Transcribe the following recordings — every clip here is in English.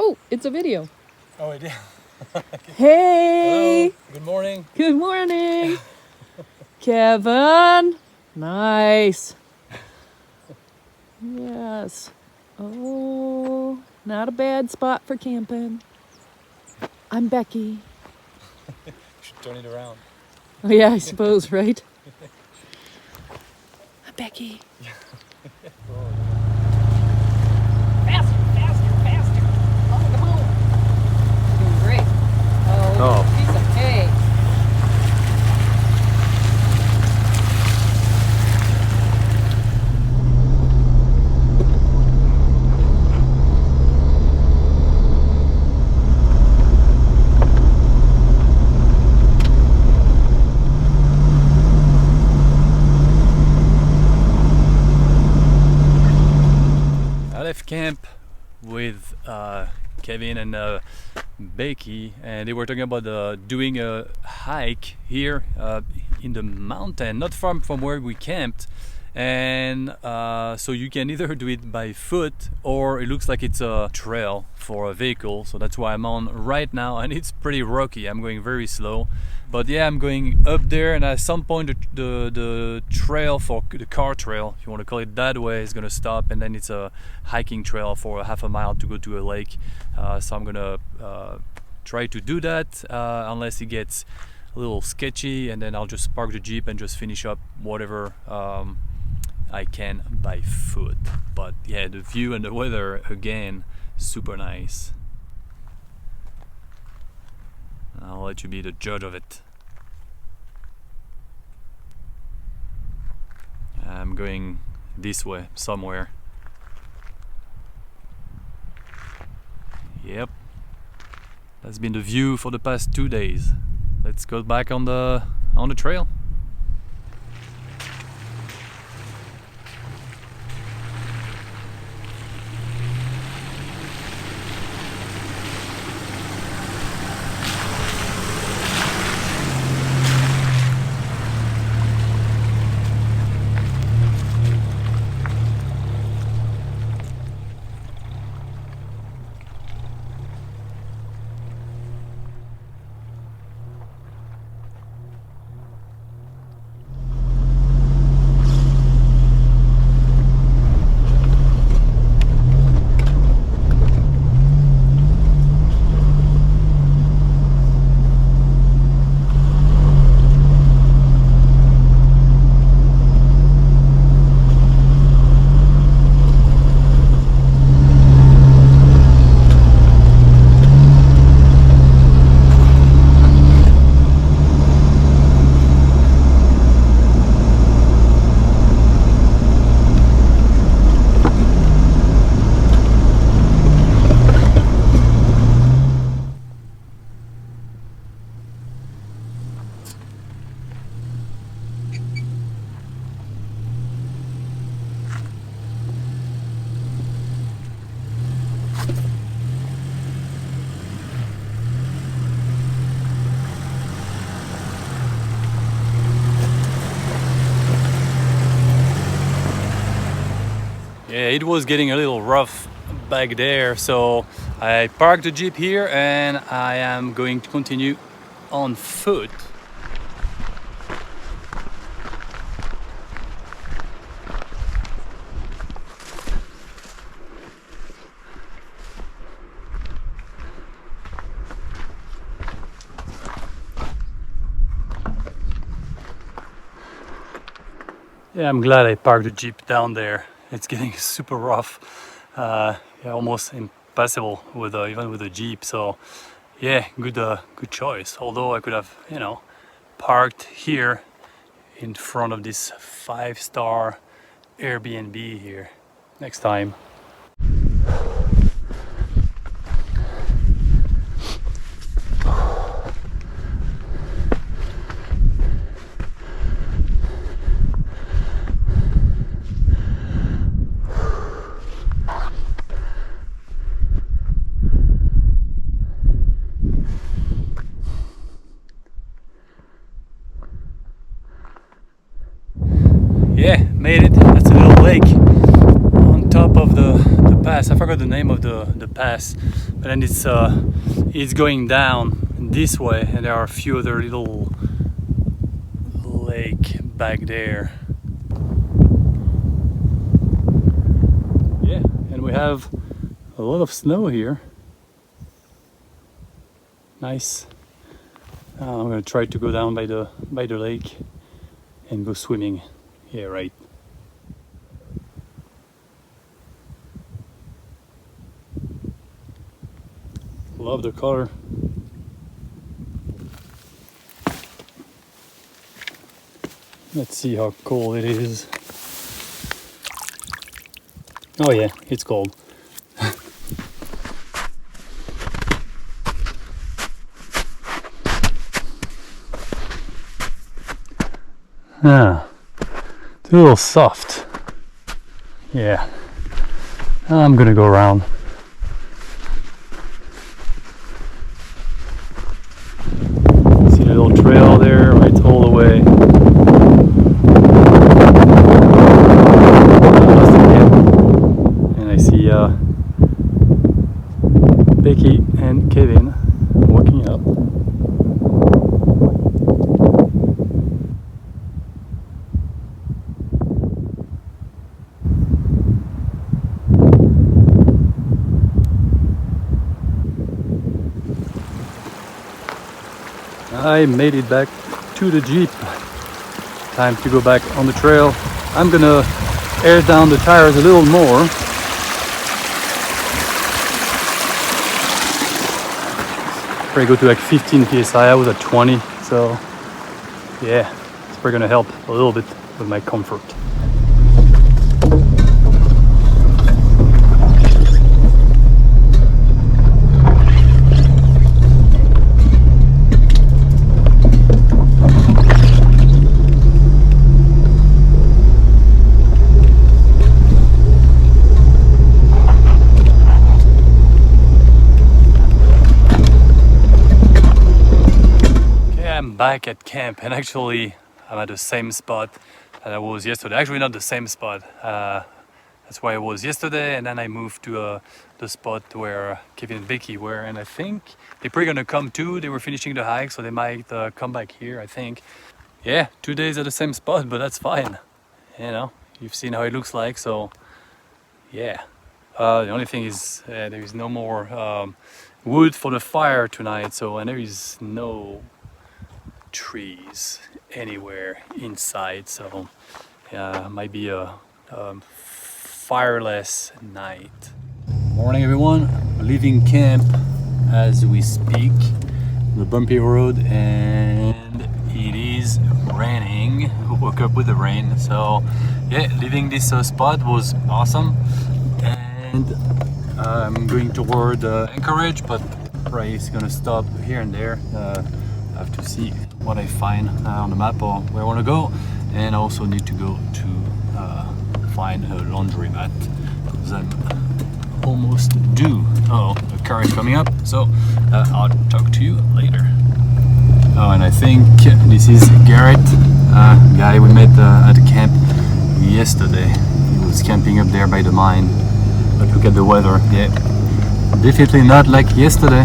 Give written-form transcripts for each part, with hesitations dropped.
Oh, it's a video. Oh, it is. Hey! Hello. Good morning. Good morning! Kevin! Nice! Yes. Oh, not a bad spot for camping. I'm Becky. You should turn it around. Oh, yeah, I suppose, right? I'm Becky. Faster, faster, faster. Oh, come on. Doing great. Oh, piece of hay. I left camp with Kevin and Becky, and they were talking about doing a hike here in the mountain, not far from where we camped. And so you can either do it by foot, or it looks like it's a trail for a vehicle. So that's why I'm on right now, and it's pretty rocky. I'm going very slow, but yeah, I'm going up there, and at some point the trail for the car trail, if you want to call it that way, is gonna stop, and then it's a hiking trail for a half a mile to go to a lake. So I'm gonna try to do that unless it gets a little sketchy, and then I'll just park the Jeep and just finish up whatever I can by foot. But yeah, the view and the weather again, super nice. I'll let you be the judge of it. I'm going this way somewhere. Yep, that's been the view for the past 2 days. Let's go back on the trail. Yeah, it was getting a little rough back there, so I parked the Jeep here and I am going to continue on foot. Yeah, I'm glad I parked the Jeep down there. It's getting super rough, yeah, almost impassable with even with the Jeep. So, yeah, good choice. Although I could have, parked here in front of this 5-star Airbnb here next time. Yeah, made it. That's a little lake on top of the forgot the name of the pass, but then it's going down this way, and there are a few other little lake back there. Yeah, and we have a lot of snow here. Nice. I'm gonna try to go down by the lake and go swimming. Yeah, right. Love the color. Let's see how cold it is. Oh yeah, it's cold. Ah, it's a little soft. Yeah, I'm gonna go around. See the little trail there, right all the way. And I see Becky and Kevin walking up. I made it back to the Jeep. Time to go back on the trail. I'm gonna air down the tires a little more. Probably go to like 15 psi. I was at 20, so yeah, it's probably gonna help a little bit with my comfort. Back at camp, and actually I'm at the same spot that I was yesterday. Actually not the same spot, that's where I was yesterday, and then I moved to the spot where Kevin and Vicky were, and I think they're probably gonna come too. They were finishing the hike, so they might come back here, I think. Yeah, 2 days at the same spot, but that's fine. You know, you've seen how it looks like, so yeah. The only thing is there is no more wood for the fire tonight, so, and there is no trees anywhere inside, so might be a fireless night. Morning everyone, leaving camp as we speak, the bumpy road, and it is raining. We woke up with the rain, so yeah, leaving this spot was awesome, and I'm going toward Anchorage, but Ray is gonna stop here and there. I have to see what I find on the map or where I want to go, and I also need to go to find a laundromat because I'm almost due. Oh, the car is coming up, so I'll talk to you later. Oh, and I think this is Garrett, guy we met at the camp yesterday. He was camping up there by the mine, but look at the weather. Yeah, definitely not like yesterday.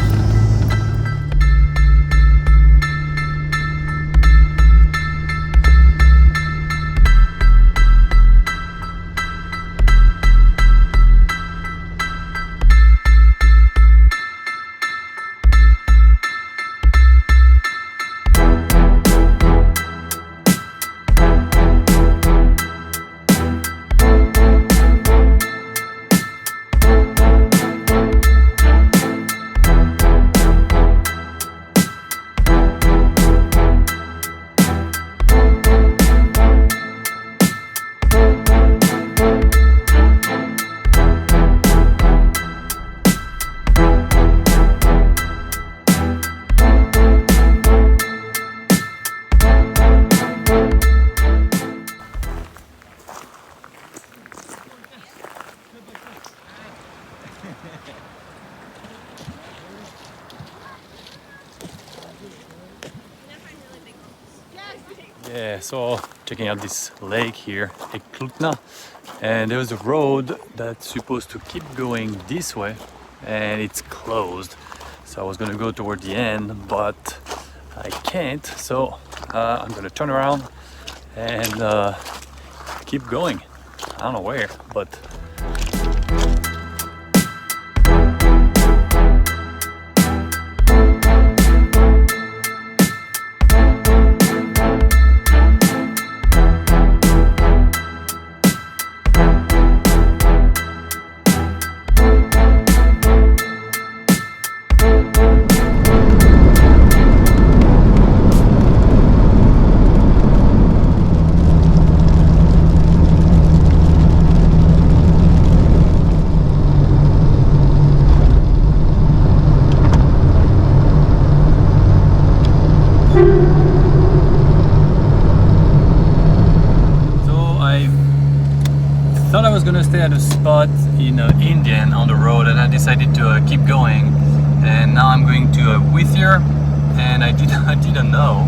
Yeah, so checking out this lake here, Eklutna, and there was a road that's supposed to keep going this way, and it's closed. So I was gonna go toward the end, but I can't. So I'm gonna turn around and keep going. I don't know where, but thought I was gonna stay at a spot in Indian on the road, and I decided to keep going. And now I'm going to Whittier, and I didn't know,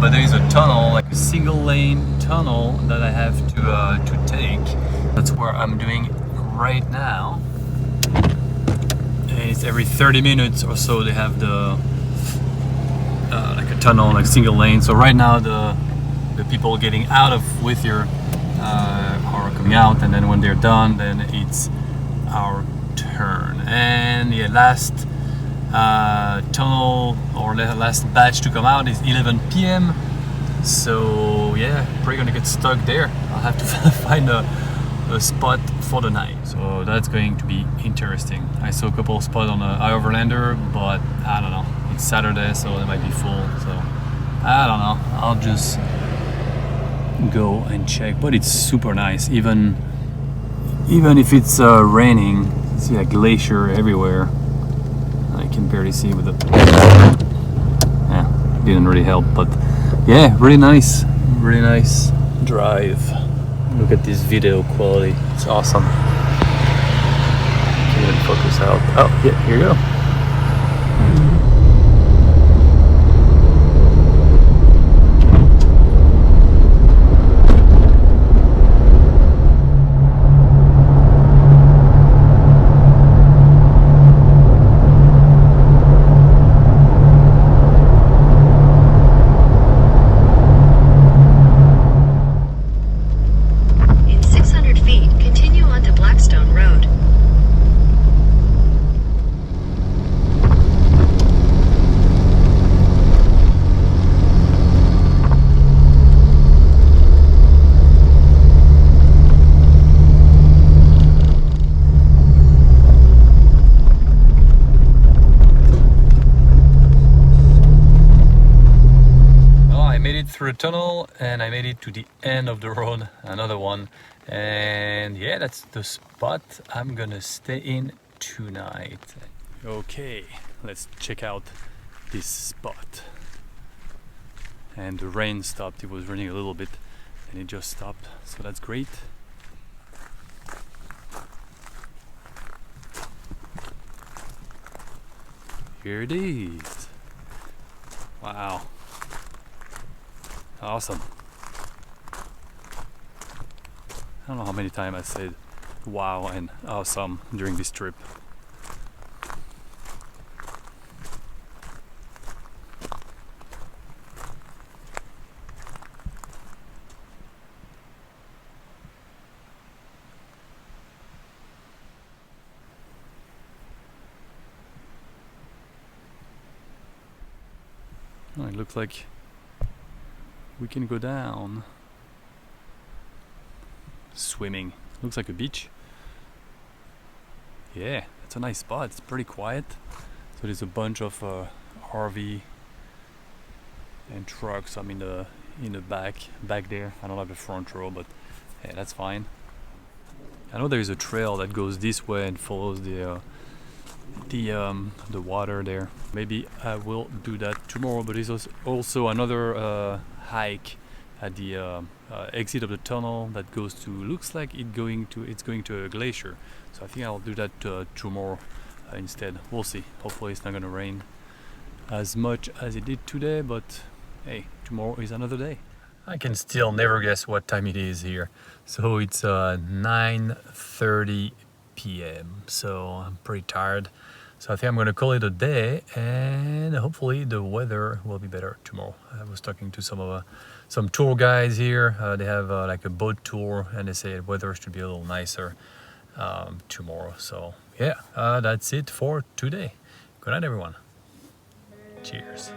but there is a tunnel, like a single lane tunnel that I have to take. That's where I'm doing right now. And it's every 30 minutes or so they have the like a tunnel, like single lane. So right now the people getting out of Whittier are coming out, and then when they're done, then it's our turn. And the last tunnel or last batch to come out is 11 p.m. So yeah, probably gonna get stuck there. I'll have to find a spot for the night. So that's going to be interesting. I saw a couple of spots on the Overlander, but I don't know. It's Saturday, so they might be full. So I don't know. I'll just go and check. But it's super nice, even if it's raining. You see a glacier everywhere. I can barely see with the didn't really help, but yeah, really nice drive. Look at this video quality, it's awesome. Can't even focus out. Oh yeah, here you go. Through a tunnel, and I made it to the end of the road, another one, and yeah, that's the spot I'm gonna stay in tonight. Okay, let's check out this spot. And the rain stopped. It was raining a little bit and it just stopped, so that's great. Here it is. Wow. Awesome. I don't know how many times I said wow and awesome during this trip. Oh, it looks like we can go down. Swimming. Looks like a beach. Yeah, it's a nice spot. It's pretty quiet. So there's a bunch of RV and trucks. I'm in the back there. I don't have the front row, but yeah, that's fine. I know there's a trail that goes this way and follows the water there. Maybe I will do that tomorrow, but there's also another hike at the exit of the tunnel that goes to, looks like it's going to a glacier. So I think I'll do that tomorrow instead. We'll see. Hopefully it's not gonna rain as much as it did today, but hey, tomorrow is another day. I can still never guess what time it is here. So it's 9:30 p.m. So I'm pretty tired. So I think I'm gonna call it a day, and hopefully the weather will be better tomorrow. I was talking to some tour guys here. They have like a boat tour, and they say the weather should be a little nicer tomorrow. So yeah, that's it for today. Good night, everyone. Cheers.